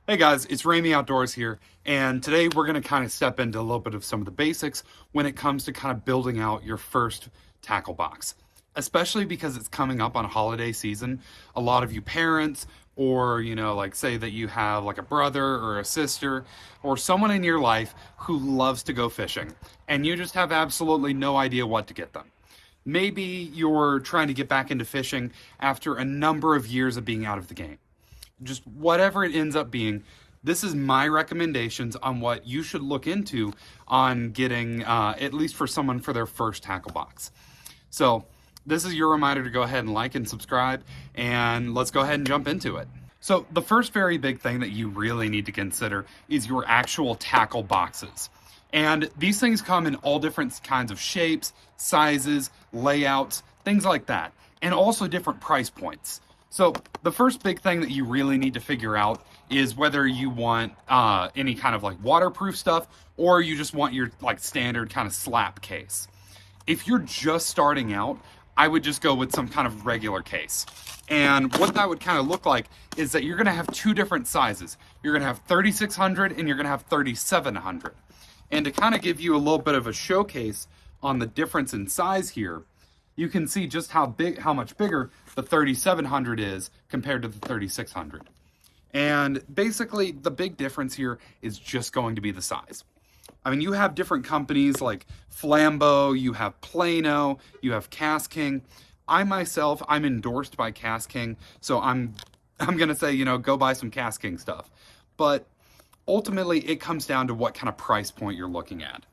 Hey guys, it's Ramey Outdoors here, and today we're going to kind of step into a little bit of some of the basics when it comes to kind of building out your first tackle box. Especially because it's coming up on holiday season. A lot of you parents, or like say that you have like a brother or a sister or someone in your life who loves to go fishing, and you just have absolutely no idea what to get them. Maybe you're trying to get back into fishing after a number of years of being out of the game. Just whatever it ends up being, this is my recommendations on what you should look into on getting, at least for someone for their first tackle box. So this is your reminder to go ahead and like and subscribe, and let's go ahead and jump into it. So the first very big thing that you really need to consider is your actual tackle boxes. And these things come in all different kinds of shapes, sizes, layouts, things like that, and also different price points. So the first big thing that you really need to figure out is whether you want any kind of like waterproof stuff, or you just want your like standard kind of slap case. If you're just starting out, I would just go with some kind of regular case. And what that would kind of look like is that you're going to have two different sizes. You're going to have 3600 and you're going to have 3700. And to kind of give you a little bit of a showcase on the difference in size here, you can see just how much bigger the 3700 is compared to the 3600. And basically the big difference here is just going to be the size. I mean, you have different companies like Flambeau, you have Plano, you have Cast King. I myself, I'm endorsed by Cast King, so I'm gonna say, go buy some Cast King stuff. But ultimately it comes down to what kind of price point you're looking at.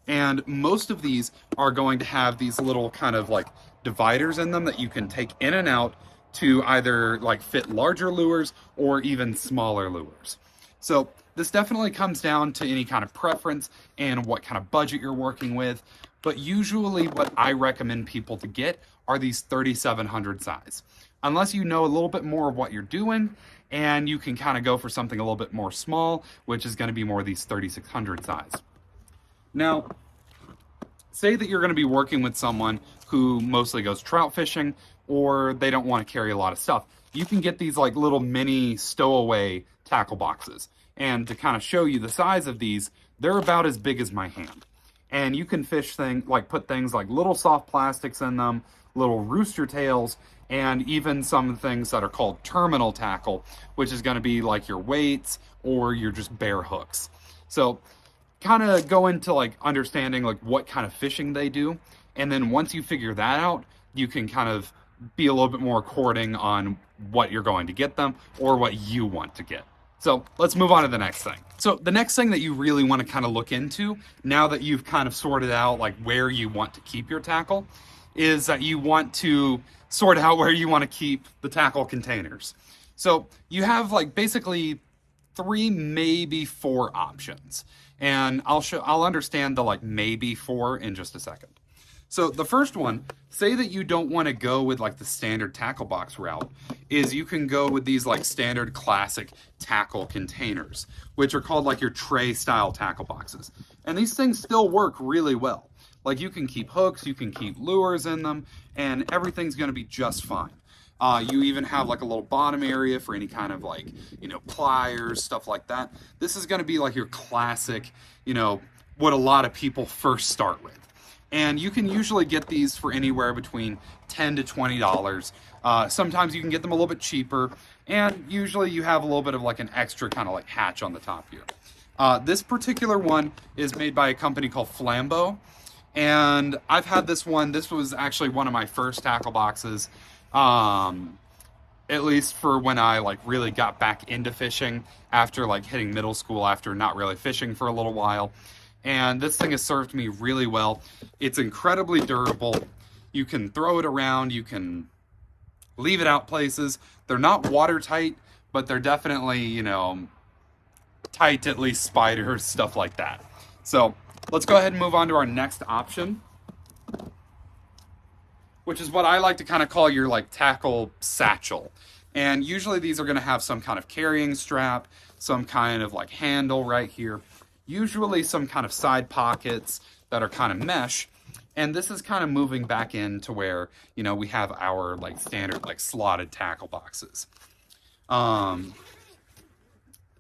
And most of these are going to have these little kind of like dividers in them that you can take in and out to either like fit larger lures or even smaller lures. So this definitely comes down to any kind of preference and what kind of budget you're working with. But usually what I recommend people to get are these 3700 size. Unless you know a little bit more of what you're doing, and you can kind of go for something a little bit more small, which is going to be more these 3600 size. Now, say that you're going to be working with someone who mostly goes trout fishing, or they don't want to carry a lot of stuff. You can get these like little mini stowaway tackle boxes. And to kind of show you the size of these, they're about as big as my hand. And you can put things like little soft plastics in them, little rooster tails, and even some things that are called terminal tackle, which is going to be like your weights or your just bare hooks. So kind of go into like understanding like what kind of fishing they do, and then once you figure that out, you can kind of be a little bit more according on what you're going to get them or what you want to get. So let's move on to the next thing. So the next thing that you really want to kind of look into, now that you've kind of sorted out like where you want to keep your tackle, is that you want to sort out where you want to keep the tackle containers. So you have like basically 3, maybe 4 options. And I'll understand the like maybe 4 in just a second. So the first one, say that you don't want to go with like the standard tackle box route, is you can go with these like standard classic tackle containers, which are called like your tray style tackle boxes. And these things still work really well. Like you can keep hooks, you can keep lures in them, and everything's going to be just fine. You even have like a little bottom area for any kind of like, pliers, stuff like that. This is going to be like your classic, what a lot of people first start with. And you can usually get these for anywhere between $10 to $20. Sometimes you can get them a little bit cheaper, and usually you have a little bit of like an extra kind of like hatch on the top here. This particular one is made by a company called Flambeau, and I've had this one. This was actually one of my first tackle boxes, at least for when I like really got back into fishing after like hitting middle school, after not really fishing for a little while. And this thing has served me really well. It's incredibly durable. You can throw it around, you can leave it out places. They're not watertight, but they're definitely, tight to at least spiders, stuff like that. So let's go ahead and move on to our next option, which is what I like to kind of call your like tackle satchel. And usually these are going to have some kind of carrying strap, some kind of like handle right here, usually some kind of side pockets that are kind of mesh. And this is kind of moving back into where, we have our like standard like slotted tackle boxes.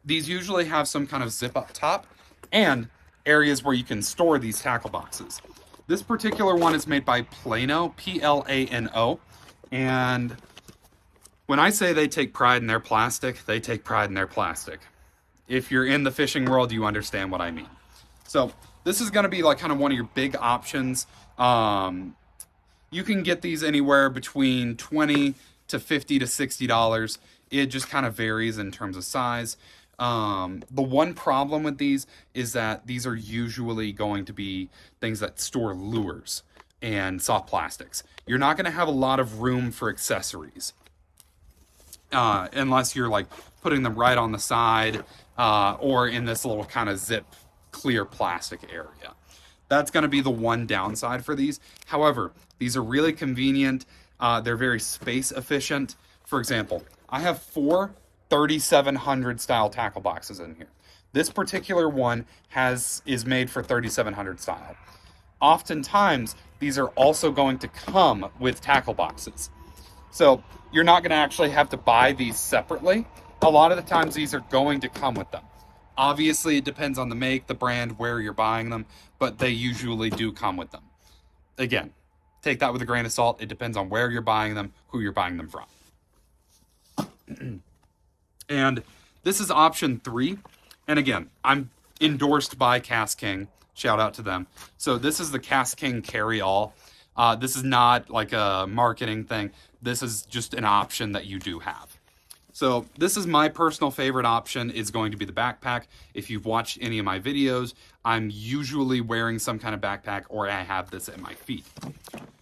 These usually have some kind of zip up top and areas where you can store these tackle boxes. This particular one is made by Plano, Plano, and when I say they take pride in their plastic, they take pride in their plastic. If you're in the fishing world, you understand what I mean. So this is going to be like kind of one of your big options. You can get these anywhere between $20 to $50 to $60. It just kind of varies in terms of size. The one problem with these is that these are usually going to be things that store lures and soft plastics. You're not going to have a lot of room for accessories. Unless you're like putting them right on the side or in this little kind of zip clear plastic area. That's going to be the one downside for these. However, these are really convenient. They're very space efficient. For example, I have 4 3700 style tackle boxes in here. This particular one is made for 3700 style. Oftentimes, these are also going to come with tackle boxes. So you're not going to actually have to buy these separately. A lot of the times these are going to come with them. Obviously, it depends on the make, the brand, where you're buying them, but they usually do come with them. Again, take that with a grain of salt. It depends on where you're buying them, who you're buying them from. And this is option 3. And again, I'm endorsed by Cast King. Shout out to them. So this is the Cast King carry-all. This is not like a marketing thing. This is just an option that you do have. So this is my personal favorite option, is going to be the backpack. If you've watched any of my videos, I'm usually wearing some kind of backpack, or I have this at my feet.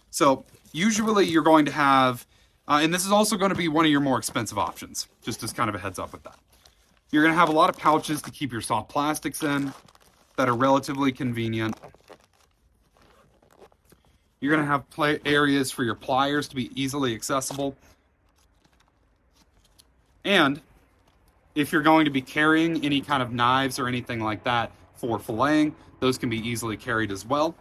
So usually you're going to have, and this is also going to be one of your more expensive options, just as kind of a heads up with that. You're going to have a lot of pouches to keep your soft plastics in that are relatively convenient. You're going to have areas for your pliers to be easily accessible. And if you're going to be carrying any kind of knives or anything like that for filleting, those can be easily carried as well.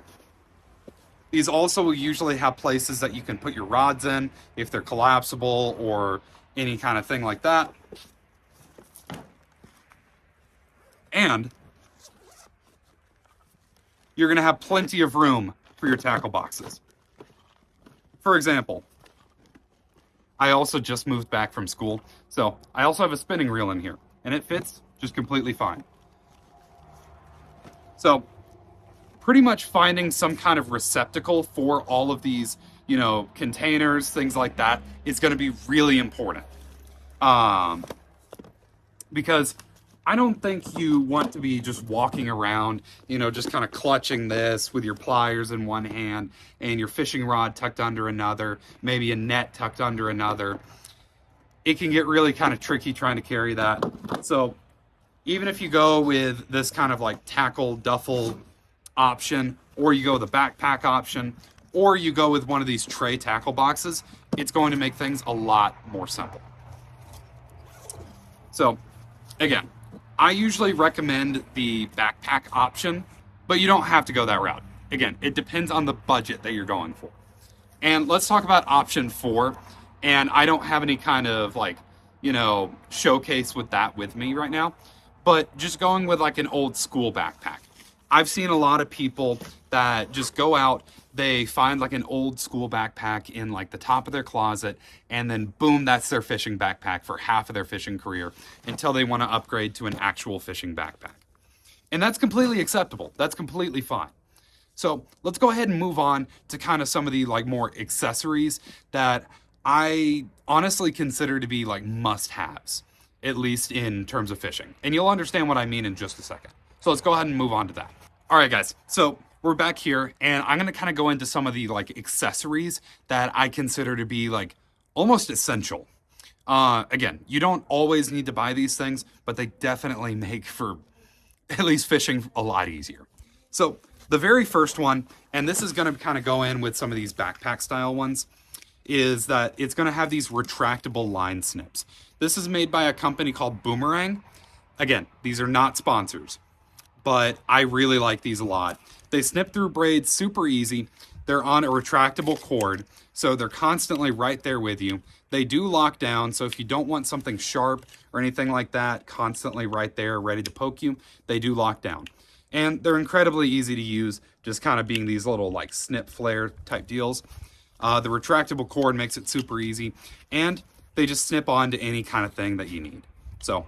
These also will usually have places that you can put your rods in if they're collapsible or any kind of thing like that. And you're going to have plenty of room for your tackle boxes. For example, I also just moved back from school, so I also have a spinning reel in here, and it fits just completely fine. So pretty much finding some kind of receptacle for all of these, containers, things like that, is going to be really important. Because I don't think you want to be just walking around, just kind of clutching this with your pliers in one hand and your fishing rod tucked under another, maybe a net tucked under another. It can get really kind of tricky trying to carry that. So even if you go with this kind of like tackle duffel option, or you go with the backpack option, or you go with one of these tray tackle boxes, it's going to make things a lot more simple. So again, I usually recommend the backpack option, but you don't have to go that route. Again, it depends on the budget that you're going for. And let's talk about option 4. And I don't have any kind of showcase with that with me right now, but just going with like an old school backpack. I've seen a lot of people that just go out, they find like an old school backpack in like the top of their closet, and then boom, that's their fishing backpack for half of their fishing career until they want to upgrade to an actual fishing backpack. And that's completely acceptable. That's completely fine. So let's go ahead and move on to kind of some of the like more accessories that I honestly consider to be like must-haves, at least in terms of fishing. And you'll understand what I mean in just a second. So let's go ahead and move on to that. All right, guys. So we're back here, and I'm going to kind of go into some of the like accessories that I consider to be like almost essential. Again, you don't always need to buy these things, but they definitely make for at least fishing a lot easier. So the very first one, and this is going to kind of go in with some of these backpack style ones, is that it's going to have these retractable line snips. This is made by a company called Boomerang. Again, these are not sponsors, but I really like these a lot. They snip through braids super easy. They're on a retractable cord, so they're constantly right there with you. They do lock down, so if you don't want something sharp or anything like that constantly right there ready to poke you, they do lock down. And they're incredibly easy to use, just kind of being these little like snip flare type deals. The retractable cord makes it super easy, and they just snip on to any kind of thing that you need. So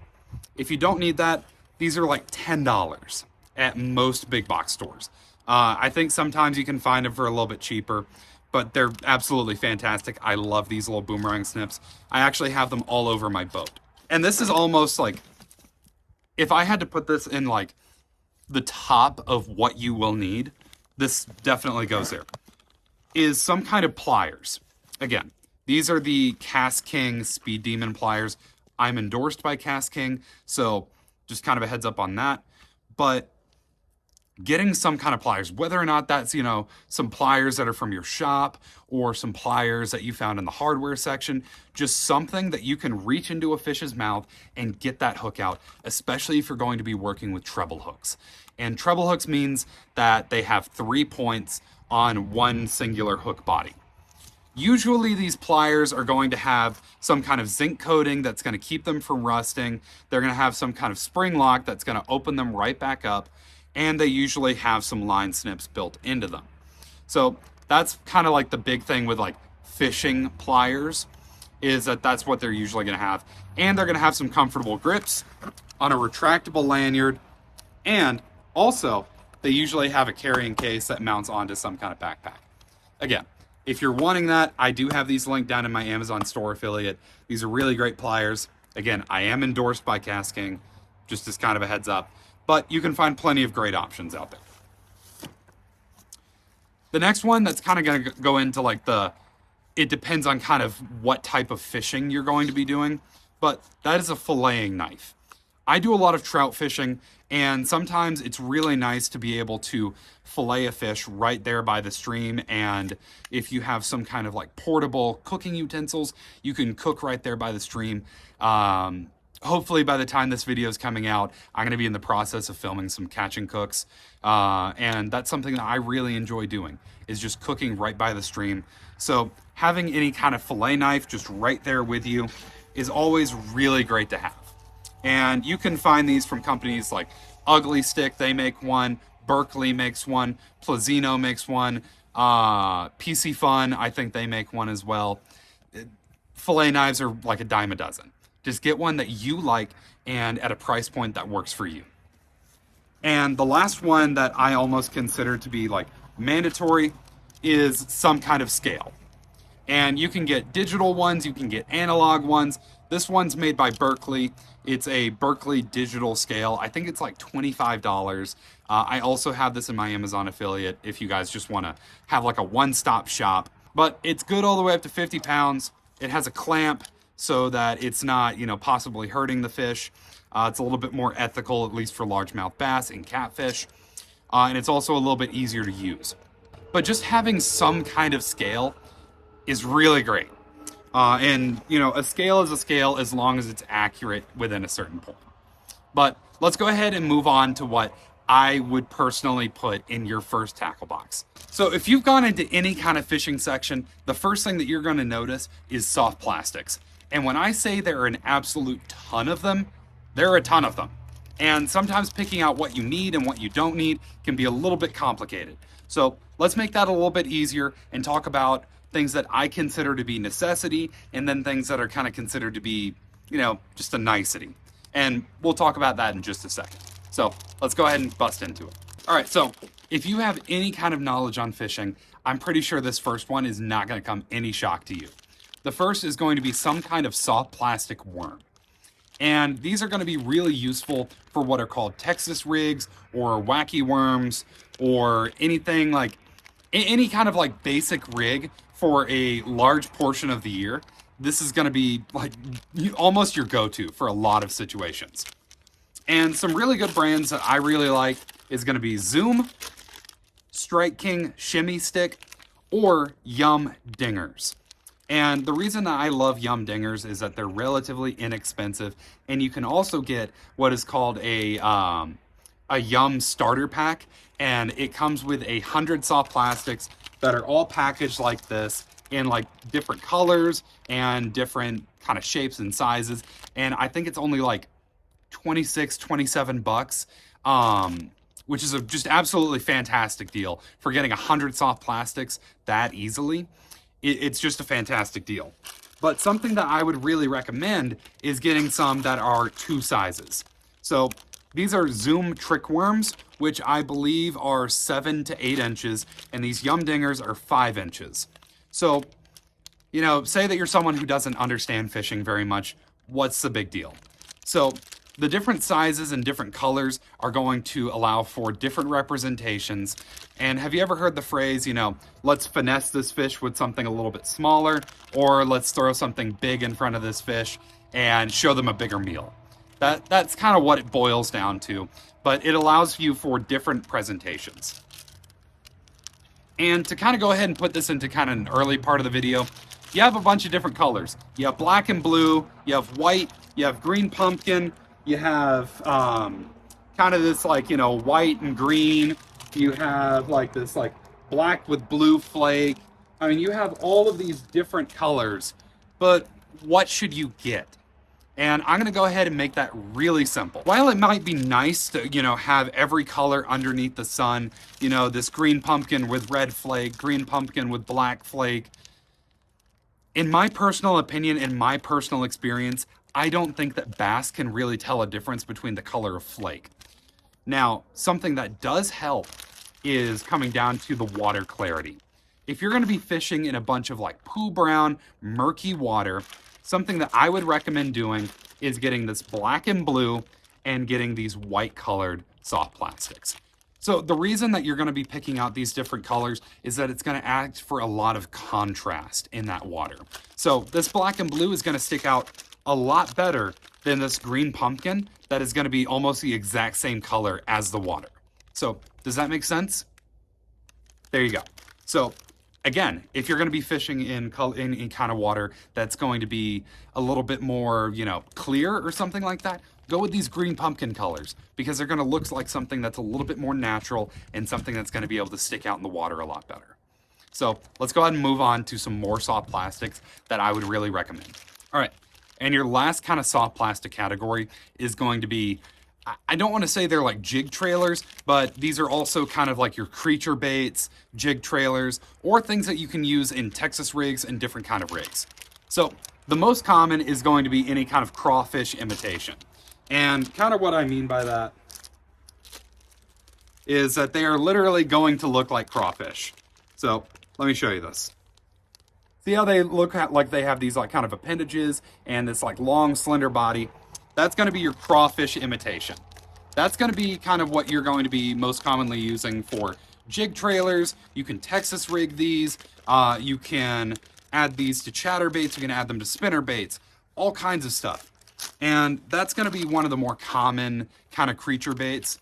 if you don't need that, these are like $10 at most big box stores. I think sometimes you can find them for a little bit cheaper, but they're absolutely fantastic. I love these little boomerang snips. I actually have them all over my boat. And this is almost like, if I had to put this in like the top of what you will need, this definitely goes there, is some kind of pliers. Again, these are the Cast King Speed Demon pliers. I'm endorsed by Cast King, so just kind of a heads up on that. But getting some kind of pliers, whether or not that's, you know, some pliers that are from your shop or some pliers that you found in the hardware section, just something that you can reach into a fish's mouth and get that hook out, especially if you're going to be working with treble hooks. And treble hooks means that they have 3 points on one singular hook body. Usually these pliers are going to have some kind of zinc coating that's going to keep them from rusting. They're going to have some kind of spring lock that's going to open them right back up. And they usually have some line snips built into them. So that's kind of like the big thing with like fishing pliers, is that that's what they're usually going to have. And they're going to have some comfortable grips on a retractable lanyard. And also, they usually have a carrying case that mounts onto some kind of backpack. Again, if you're wanting that, I do have these linked down in my Amazon store affiliate. These are really great pliers. Again, I am endorsed by Cast King, just as kind of a heads up. But you can find plenty of great options out there. The next one that's kind of going to go into like it depends on kind of what type of fishing you're going to be doing, but that is a filleting knife. I do a lot of trout fishing, and sometimes it's really nice to be able to fillet a fish right there by the stream. And if you have some kind of like portable cooking utensils, you can cook right there by the stream. Hopefully by the time this video is coming out, I'm going to be in the process of filming some catch and cooks. And that's something that I really enjoy doing, is just cooking right by the stream. So having any kind of fillet knife just right there with you is always really great to have. And you can find these from companies like Ugly Stick, they make one. Berkeley makes one. Plazino makes one. PC Fun, I think they make one as well. Fillet knives are like a dime a dozen. Just get one that you like and at a price point that works for you. And the last one that I almost consider to be like mandatory is some kind of scale. And you can get digital ones, you can get analog ones. This one's made by Berkeley. It's a Berkeley digital scale. I think it's like $25. I also have this in my Amazon affiliate if you guys just want to have like a one-stop shop. But it's good all the way up to 50 pounds. It has a clamp so that it's not, you know, possibly hurting the fish. It's a little bit more ethical, at least for largemouth bass and catfish. And it's also a little bit easier to use. But just having some kind of scale is really great. And, you know, a scale is a scale as long as it's accurate within a certain point. But let's go ahead and move on to what I would personally put in your first tackle box. So if you've gone into any kind of fishing section, the first thing that you're going to notice is soft plastics. And when I say there are an absolute ton of them, there are a ton of them. And sometimes picking out what you need and what you don't need can be a little bit complicated. So let's make that a little bit easier and talk about things that I consider to be necessity, and then things that are kind of considered to be, you know, just a nicety. And we'll talk about that in just a second. So let's go ahead and bust into it. All right, so if you have any kind of knowledge on fishing, I'm pretty sure this first one is not going to come any shock to you. The first is going to be some kind of soft plastic worm. And these are going to be really useful for what are called Texas rigs or wacky worms or anything like any kind of like basic rig for a large portion of the year. This is going to be like almost your go-to for a lot of situations. And some really good brands that I really like is going to be Zoom, Strike King Shimmy Stick, or Yum Dingers. And the reason that I love Yum Dingers is that they're relatively inexpensive, and you can also get what is called a Yum starter pack, and it comes with 100 soft plastics that are all packaged like this, in like different colors and different kind of shapes and sizes. And I think it's only like 26, 27 bucks, which is a just absolutely fantastic deal for getting 100 soft plastics that easily. It's just a fantastic deal. But something that I would really recommend is getting some that are 2 sizes. So these are Zoom trick worms, which I believe are 7 to 8 inches, and these Yum Dingers are 5 inches. So, you know, say that you're someone who doesn't understand fishing very much, what's the big deal? So the different sizes and different colors are going to allow for different representations. And have you ever heard the phrase, you know, let's finesse this fish with something a little bit smaller, or let's throw something big in front of this fish and show them a bigger meal? That's kind of what it boils down to, but it allows you for different presentations. And to kind of go ahead and put this into kind of an early part of the video, you have a bunch of different colors. You have black and blue, you have white, you have green pumpkin, you have kind of this like, you know, white and green. You have like this like black with blue flake. I mean, you have all of these different colors, but what should you get? And I'm gonna go ahead and make that really simple. While it might be nice to, you know, have every color underneath the sun, you know, this green pumpkin with red flake, green pumpkin with black flake, in my personal opinion, in my personal experience, I don't think that bass can really tell a difference between the color of flake. Now, something that does help is coming down to the water clarity. If you're gonna be fishing in a bunch of like poo brown, murky water, something that I would recommend doing is getting this black and blue and getting these white colored soft plastics. So the reason that you're gonna be picking out these different colors is that it's gonna act for a lot of contrast in that water. So this black and blue is gonna stick out a lot better than this green pumpkin that is gonna be almost the exact same color as the water. So does that make sense? There you go. So again, if you're going to be fishing in kind of water that's going to be a little bit more, you know, clear or something like that, go with these green pumpkin colors because they're going to look like something that's a little bit more natural and something that's going to be able to stick out in the water a lot better. So let's go ahead and move on to some more soft plastics that I would really recommend. All right, and your last kind of soft plastic category is going to be, I don't want to say they're like jig trailers, but these are also kind of like your creature baits, jig trailers, or things that you can use in Texas rigs and different kind of rigs. So the most common is going to be any kind of crawfish imitation. And kind of what I mean by that is that they are literally going to look like crawfish. So let me show you this. See how they look like they have these like kind of appendages and this like long slender body? That's going to be your crawfish imitation. That's going to be kind of what you're going to be most commonly using for jig trailers. You can Texas rig these. You can add these to chatterbaits. You can add them to spinner baits, all kinds of stuff. And that's going to be one of the more common kind of creature baits.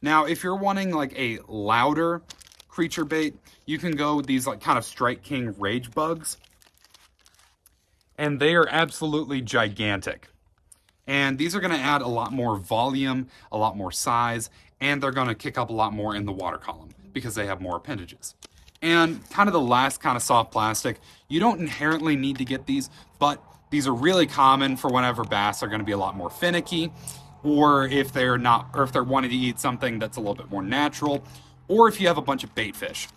Now, if you're wanting like a louder creature bait, you can go with these like kind of Strike King rage bugs. And they are absolutely gigantic. And these are going to add a lot more volume, a lot more size, and they're going to kick up a lot more in the water column because they have more appendages. And kind of the last kind of soft plastic, you don't inherently need to get these, but these are really common for whenever bass are going to be a lot more finicky, or if they're wanting to eat something that's a little bit more natural, or if you have a bunch of bait fish.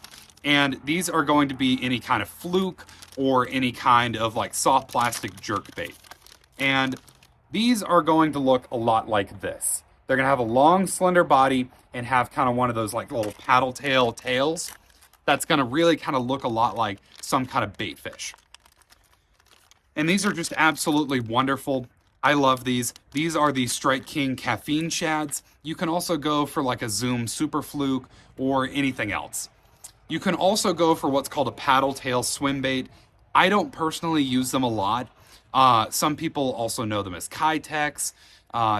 And these are going to be any kind of fluke or any kind of like soft plastic jerk bait. And these are going to look a lot like this. They're going to have a long, slender body and have kind of one of those like little paddle tail tails. That's going to really kind of look a lot like some kind of bait fish. And these are just absolutely wonderful. I love these. These are the Strike King caffeine shads. You can also go for like a Zoom super fluke or anything else. You can also go for what's called a paddle tail swim bait. I don't personally use them a lot. Some people also know them as Kitex,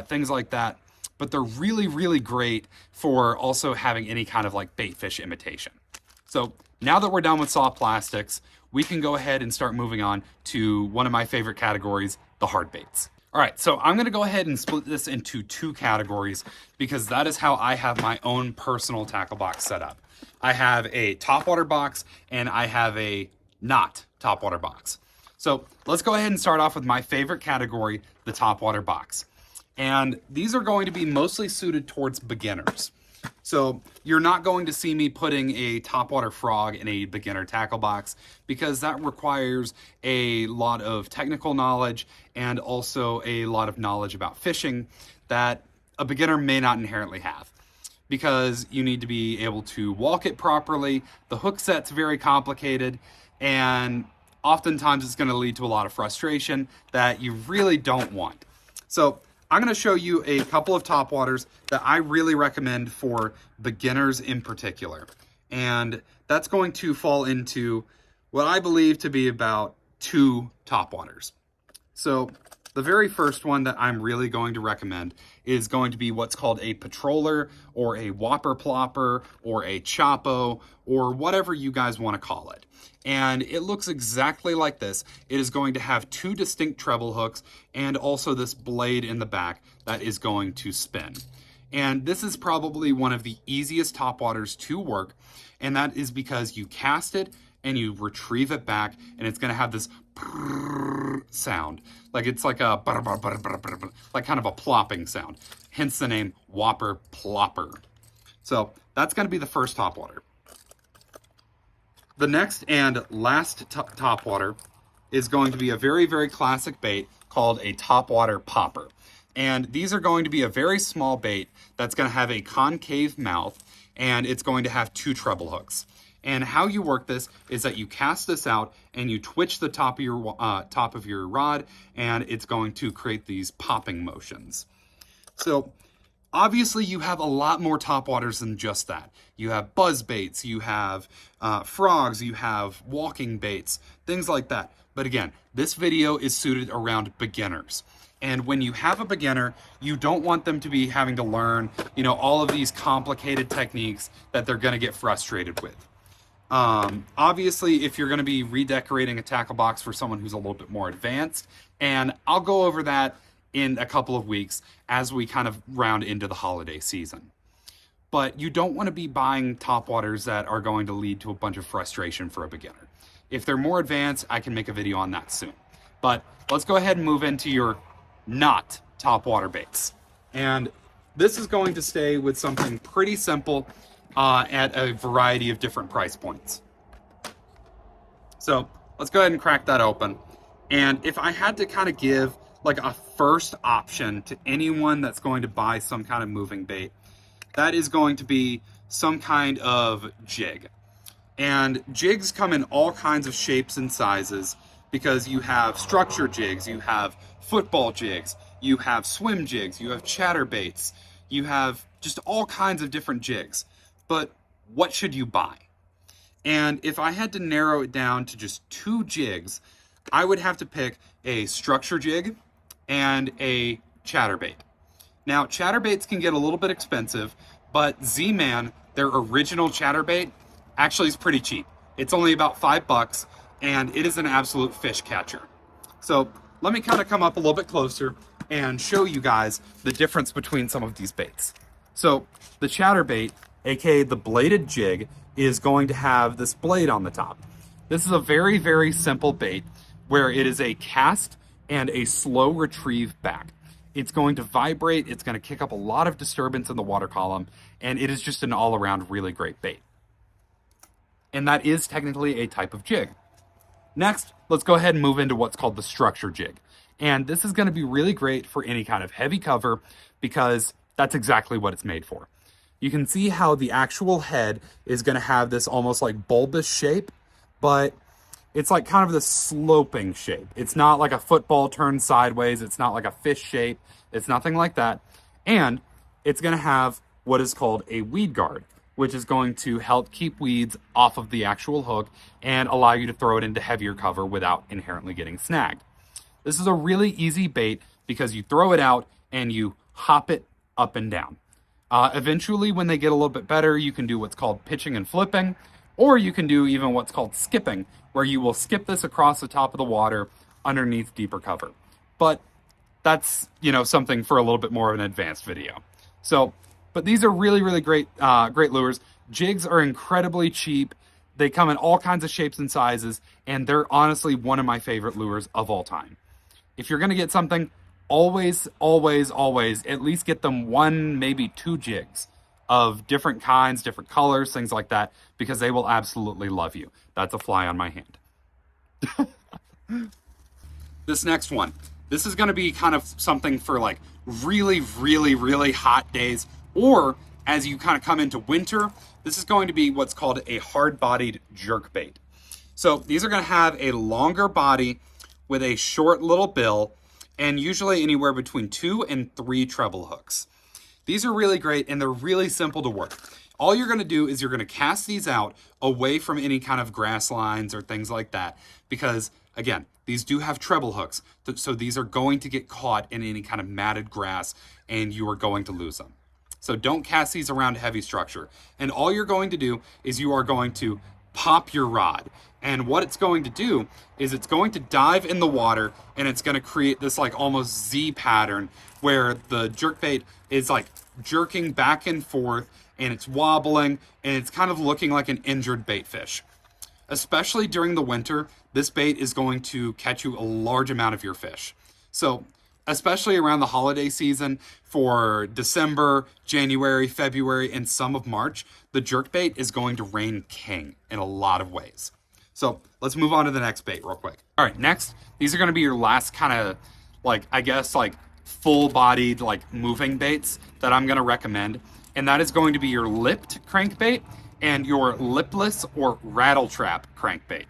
things like that. But they're really, really great for also having any kind of like bait fish imitation. So now that we're done with soft plastics, we can go ahead and start moving on to one of my favorite categories, the hard baits. All right, so I'm gonna go ahead and split this into 2 categories because that is how I have my own personal tackle box set up. I have a topwater box and I have a not topwater box. So let's go ahead and start off with my favorite category, the topwater box. And these are going to be mostly suited towards beginners. So you're not going to see me putting a topwater frog in a beginner tackle box because that requires a lot of technical knowledge and also a lot of knowledge about fishing that a beginner may not inherently have, because you need to be able to walk it properly. The hook set's very complicated, and oftentimes it's going to lead to a lot of frustration that you really don't want. So I'm going to show you a couple of topwaters that I really recommend for beginners in particular. And that's going to fall into what I believe to be about 2 topwaters. So the very first one that I'm really going to recommend is going to be what's called a patroller or a whopper plopper or a choppo or whatever you guys want to call it. And it looks exactly like this. It is going to have 2 distinct treble hooks and also this blade in the back that is going to spin. And this is probably one of the easiest topwaters to work, and that is because you cast it and you retrieve it back, and it's going to have this sound. Like it's like a like kind of a plopping sound. Hence the name whopper plopper. So that's going to be the first topwater. The next and last topwater is going to be a very, very classic bait called a topwater popper. And these are going to be a very small bait that's going to have a concave mouth, and it's going to have 2 treble hooks. And how you work this is that you cast this out and you twitch the top of your rod, and it's going to create these popping motions. So obviously you have a lot more topwaters than just that. You have buzz baits, you have frogs, you have walking baits, things like that. But again, this video is suited around beginners. And when you have a beginner, you don't want them to be having to learn, all of these complicated techniques that they're going to get frustrated with. Obviously, if you're going to be redecorating a tackle box for someone who's a little bit more advanced, and I'll go over that in a couple of weeks as we kind of round into the holiday season. But you don't want to be buying topwaters that are going to lead to a bunch of frustration for a beginner. If they're more advanced, I can make a video on that soon. But let's go ahead and move into your not topwater baits. And this is going to stay with something pretty simple at a variety of different price points. So let's go ahead and crack that open. And if I had to kind of give like a first option to anyone that's going to buy some kind of moving bait, that is going to be some kind of jig. And jigs come in all kinds of shapes and sizes, because you have structure jigs, you have football jigs, you have swim jigs, you have chatterbaits, you have just all kinds of different jigs. But what should you buy? And if I had to narrow it down to just 2 jigs, I would have to pick a structure jig and a chatterbait. Now, chatterbaits can get a little bit expensive, but Z-Man, their original chatterbait, actually is pretty cheap. It's only about $5, and it is an absolute fish catcher. So let me kind of come up a little bit closer and show you guys the difference between some of these baits. So the chatterbait, aka the bladed jig, is going to have this blade on the top. This is a very, very simple bait where it is a cast and a slow retrieve back. It's going to vibrate, it's going to kick up a lot of disturbance in the water column, and it is just an all-around really great bait. And that is technically a type of jig. Next, let's go ahead and move into what's called the structure jig. And this is going to be really great for any kind of heavy cover, because that's exactly what it's made for. You can see how the actual head is going to have this almost like bulbous shape, but it's like kind of this sloping shape. It's not like a football turned sideways. It's not like a fish shape. It's nothing like that. And it's going to have what is called a weed guard, which is going to help keep weeds off of the actual hook and allow you to throw it into heavier cover without inherently getting snagged. This is a really easy bait because you throw it out and you hop it up and down. Eventually, when they get a little bit better, you can do what's called pitching and flipping, or you can do even what's called skipping, where you will skip this across the top of the water underneath deeper cover. But that's, something for a little bit more of an advanced video. So, but these are really, really great lures. Jigs are incredibly cheap. They come in all kinds of shapes and sizes, and they're honestly one of my favorite lures of all time. If you're going to get something, always, always, always at least get them 1, maybe 2 jigs of different kinds, different colors, things like that, because they will absolutely love you. That's a fly on my hand. This next one, this is going to be kind of something for like really, really, really hot days, or as you kind of come into winter. This is going to be what's called a hard-bodied jerkbait. So these are going to have a longer body with a short little bill, and usually anywhere between 2 and 3 treble hooks. These are really great, and they're really simple to work. All you're going to do is you're going to cast these out away from any kind of grass lines or things like that, because again, these do have treble hooks, so these are going to get caught in any kind of matted grass, and you are going to lose them. So don't cast these around heavy structure. And all you're going to do is you are going to pop your rod. And what it's going to do is it's going to dive in the water, and it's going to create this like almost Z pattern where the jerkbait is like jerking back and forth, and it's wobbling, and it's kind of looking like an injured bait fish. Especially during the winter, this bait is going to catch you a large amount of your fish. So especially around the holiday season for December, January, February, and some of March, the jerkbait is going to reign king in a lot of ways. So let's move on to the next bait real quick. All right, next, these are going to be your last kind of like, I guess, like full-bodied, like moving baits that I'm going to recommend. And that is going to be your lipped crankbait and your lipless or rattle trap crankbait.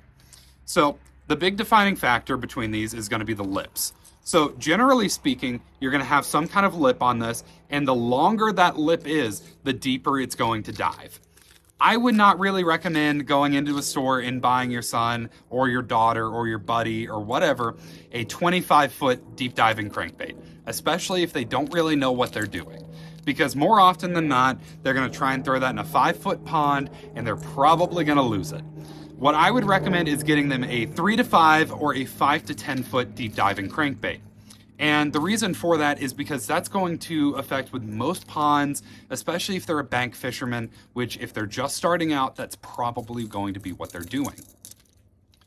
So the big defining factor between these is going to be the lips. So generally speaking, you're going to have some kind of lip on this, and the longer that lip is, the deeper it's going to dive. I would not really recommend going into a store and buying your son or your daughter or your buddy or whatever a 25-foot deep diving crankbait, especially if they don't really know what they're doing. Because more often than not, they're going to try and throw that in a 5-foot pond, and they're probably going to lose it. What I would recommend is getting them a 3 to 5 or a 5 to 10 foot deep diving crankbait. And the reason for that is because that's going to affect with most ponds, especially if they're a bank fisherman, which if they're just starting out, that's probably going to be what they're doing.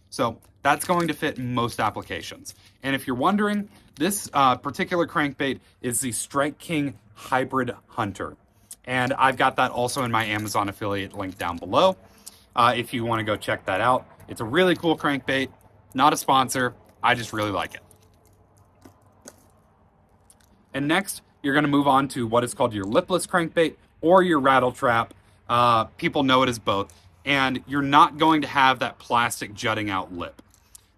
So that's going to fit most applications. And if you're wondering, this particular crankbait is the Strike King Hybrid Hunter. And I've got that also in my Amazon affiliate link down below. If you want to go check that out. It's a really cool crankbait, not a sponsor. I just really like it. And next, you're going to move on to what is called your lipless crankbait or your rattle trap. People know it as both. And you're not going to have that plastic jutting out lip.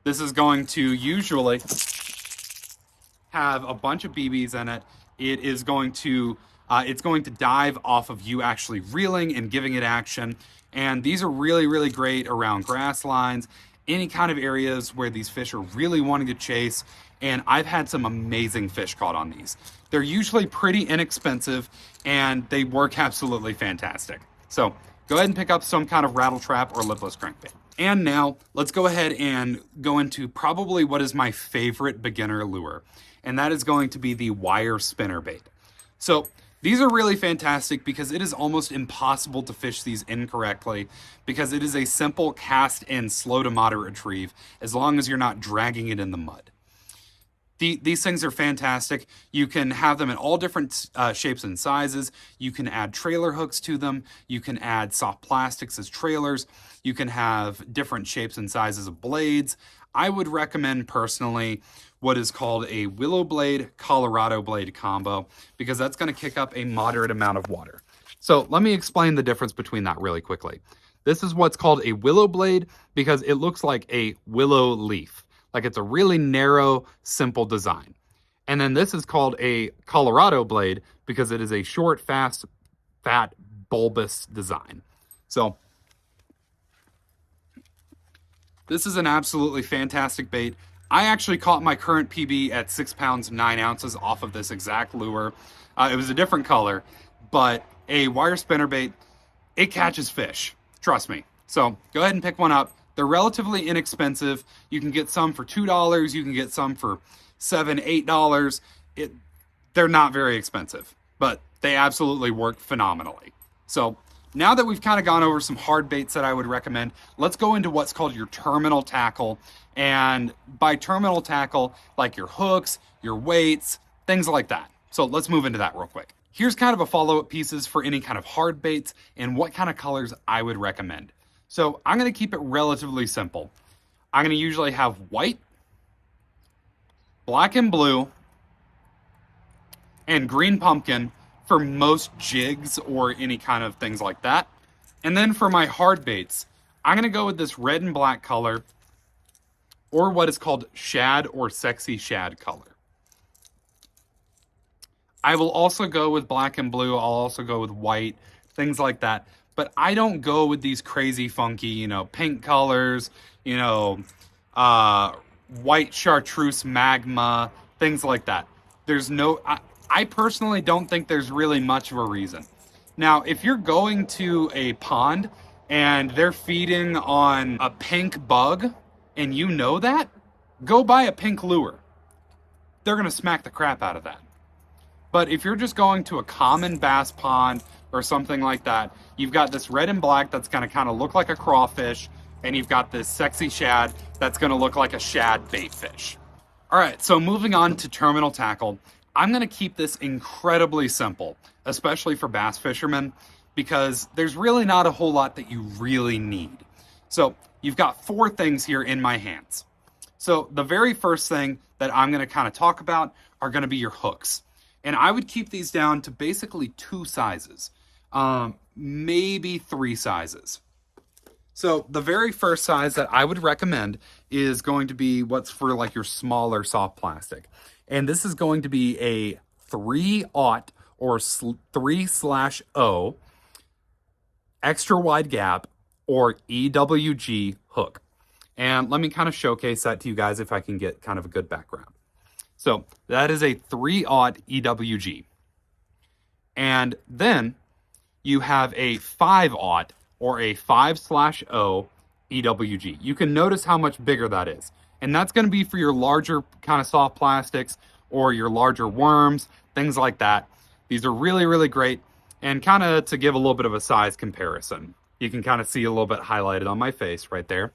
This is going to usually have a bunch of BBs in it. It is going to, it's going to dive off of you actually reeling and giving it action. And these are really, really great around grass lines, any kind of areas where these fish are really wanting to chase. And I've had some amazing fish caught on these. They're usually pretty inexpensive, and they work absolutely fantastic. So go ahead and pick up some kind of rattle trap or lipless crankbait. And now let's go ahead and go into probably what is my favorite beginner lure. And that is going to be the wire spinnerbait. So these are really fantastic because it is almost impossible to fish these incorrectly because it is a simple cast and slow to moderate retrieve as long as you're not dragging it in the mud. These things are fantastic. You can have them in all different shapes and sizes. You can add trailer hooks to them. You can add soft plastics as trailers. You can have different shapes and sizes of blades. I would recommend personally what is called a willow blade Colorado blade combo because that's going to kick up a moderate amount of water. So let me explain the difference between that really quickly. This is what's called a willow blade because it looks like a willow leaf. Like it's a really narrow, simple design. And then this is called a Colorado blade because it is a short, fast, fat, bulbous design. So this is an absolutely fantastic bait. I actually caught my current PB at 6 pounds, 9 ounces off of this exact lure. It was a different color, but a wire spinnerbait, it catches fish. Trust me. So go ahead and pick one up. They're relatively inexpensive. You can get some for $2. You can get some for $7, $8. They're not very expensive, but they absolutely work phenomenally. So now that we've kind of gone over some hard baits that I would recommend, let's go into what's called your terminal tackle. And by terminal tackle, like your hooks, your weights, things like that. So let's move into that real quick. Here's kind of a follow-up pieces for any kind of hard baits and what kind of colors I would recommend. So I'm going to keep it relatively simple. I'm going to usually have white, black and blue, and green pumpkin for most jigs or any kind of things like that. And then for my hard baits, I'm going to go with this red and black color, or what is called shad or sexy shad color. I will also go with black and blue. I'll also go with white, things like that. But I don't go with these crazy funky, pink colors, white chartreuse magma, things like that. I personally don't think there's really much of a reason. Now, if you're going to a pond and they're feeding on a pink bug and you know that, go buy a pink lure. They're going to smack the crap out of that. But if you're just going to a common bass pond or something like that, you've got this red and black that's going to kind of look like a crawfish, and you've got this sexy shad that's going to look like a shad bait fish. All right, so moving on to terminal tackle, I'm going to keep this incredibly simple, especially for bass fishermen, because there's really not a whole lot that you really need. So you've got 4 things here in my hands. So the very first thing that I'm going to kind of talk about are going to be your hooks. And I would keep these down to basically 2 sizes, maybe 3 sizes. So the very first size that I would recommend is going to be what's for like your smaller soft plastic. And this is going to be a 3/0 or 3/0 extra wide gap or EWG hook. And let me kind of showcase that to you guys if I can get kind of a good background. So that is a 3/0 EWG. And then you have a 5/0 or a 5/0 EWG. You can notice how much bigger that is. And that's going to be for your larger kind of soft plastics or your larger worms, things like that. These are really, really great. And kind of to give a little bit of a size comparison, you can kind of see a little bit highlighted on my face right there.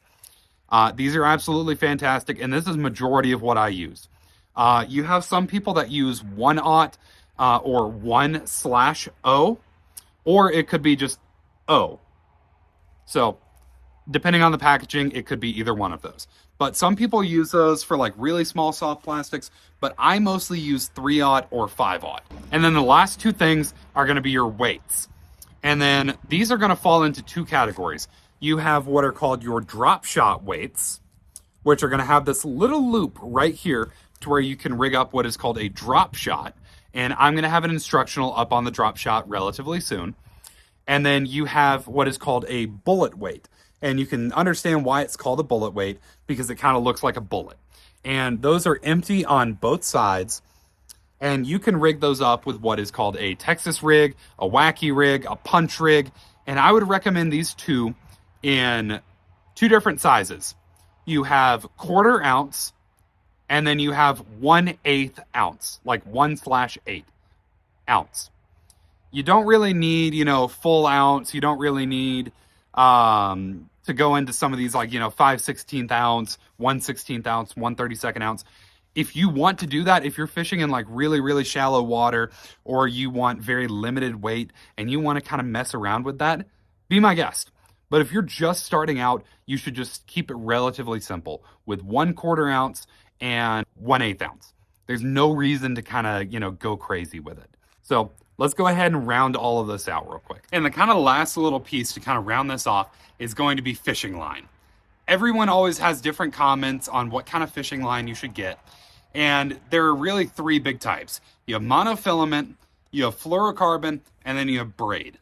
These are absolutely fantastic. And this is majority of what I use. You have some people that use 1/0 or 1/0, or it could be just O. So depending on the packaging, it could be either one of those. But some people use those for like really small soft plastics, but I mostly use 3/0 or 5/0. And then the last 2 things are going to be your weights. And then these are going to fall into 2 categories. You have what are called your drop shot weights, which are going to have this little loop right here to where you can rig up what is called a drop shot. And I'm going to have an instructional up on the drop shot relatively soon. And then you have what is called a bullet weight. And you can understand why it's called a bullet weight because it kind of looks like a bullet. And those are empty on both sides. And you can rig those up with what is called a Texas rig, a wacky rig, a punch rig. And I would recommend these 2 in 2 different sizes. You have 1/4 ounce, and then you have 1/8 ounce, like 1/8 ounce. You don't really need, full ounce. You don't really need to go into some of these like, 5/16 ounce, 1/16 ounce, 1/32 ounce. If you want to do that, if you're fishing in like really, really shallow water, or you want very limited weight and you want to kind of mess around with that, be my guest. But if you're just starting out, you should just keep it relatively simple with 1/4 ounce and 1/8 ounce. There's no reason to kind of, go crazy with it. So let's go ahead and round all of this out real quick. And the kind of last little piece to kind of round this off is going to be fishing line. Everyone always has different comments on what kind of fishing line you should get. And there are really 3 big types. You have monofilament, you have fluorocarbon, and then you have braid.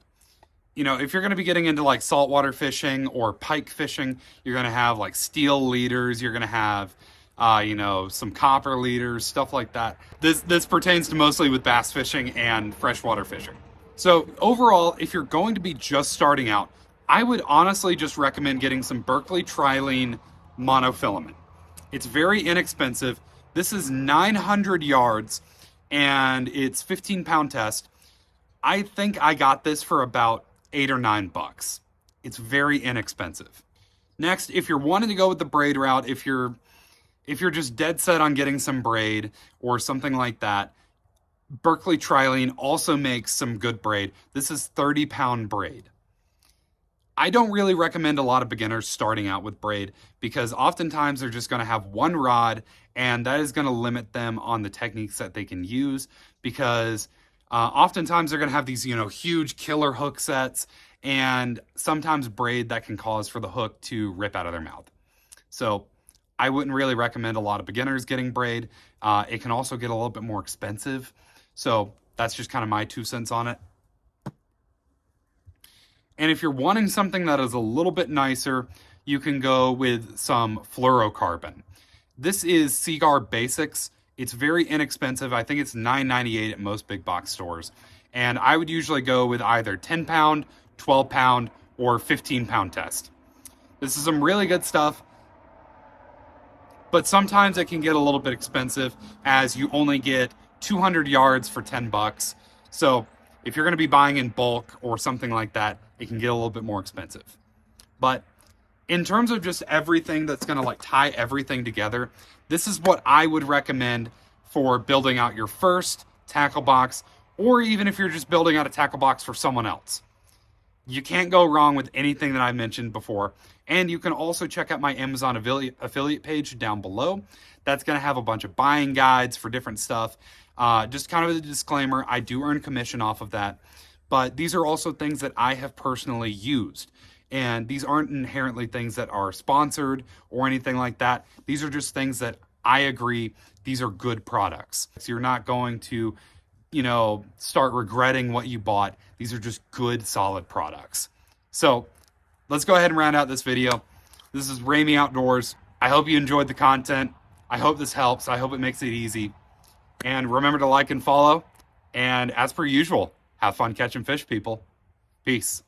If you're going to be getting into like saltwater fishing or pike fishing, you're going to have like steel leaders, you're going to have some copper leaders, stuff like that. This pertains to mostly with bass fishing and freshwater fishing. So overall, if you're going to be just starting out, I would honestly just recommend getting some Berkeley Trilene monofilament. It's very inexpensive. This is 900 yards and it's 15-pound test. I think I got this for about $8 or $9. It's very inexpensive. Next, if you're wanting to go with the braid route, if you're just dead set on getting some braid or something like that, Berkeley Trilene also makes some good braid. This is 30-pound braid. I don't really recommend a lot of beginners starting out with braid because oftentimes they're just going to have one rod, and that is going to limit them on the techniques that they can use because oftentimes they're going to have these, huge killer hook sets and sometimes braid that can cause for the hook to rip out of their mouth. So I wouldn't really recommend a lot of beginners getting braid. It can also get a little bit more expensive. So that's just kind of my 2 cents on it. And if you're wanting something that is a little bit nicer, you can go with some fluorocarbon. This is Cigar Basics. It's very inexpensive. I think it's $9.98 at most big box stores. And I would usually go with either 10-pound, 12-pound, or 15-pound test. This is some really good stuff, but sometimes it can get a little bit expensive as you only get 200 yards for $10. So if you're going to be buying in bulk or something like that, it can get a little bit more expensive. But in terms of just everything that's going to tie everything together, this is what I would recommend for building out your first tackle box, or even if you're just building out a tackle box for someone else. You can't go wrong with anything that I mentioned before. And you can also check out my Amazon affiliate page down below. That's going to have a bunch of buying guides for different stuff. Just kind of a disclaimer, I do earn commission off of that. But these are also things that I have personally used. And these aren't inherently things that are sponsored or anything like that. These are just things that I agree these are good products. So you're not going to, start regretting what you bought. These are just good, solid products. So let's go ahead and round out this video. This is Ramey Outdoors. I hope you enjoyed the content. I hope this helps. I hope it makes it easy. And remember to like and follow. And as per usual, have fun catching fish, people. Peace.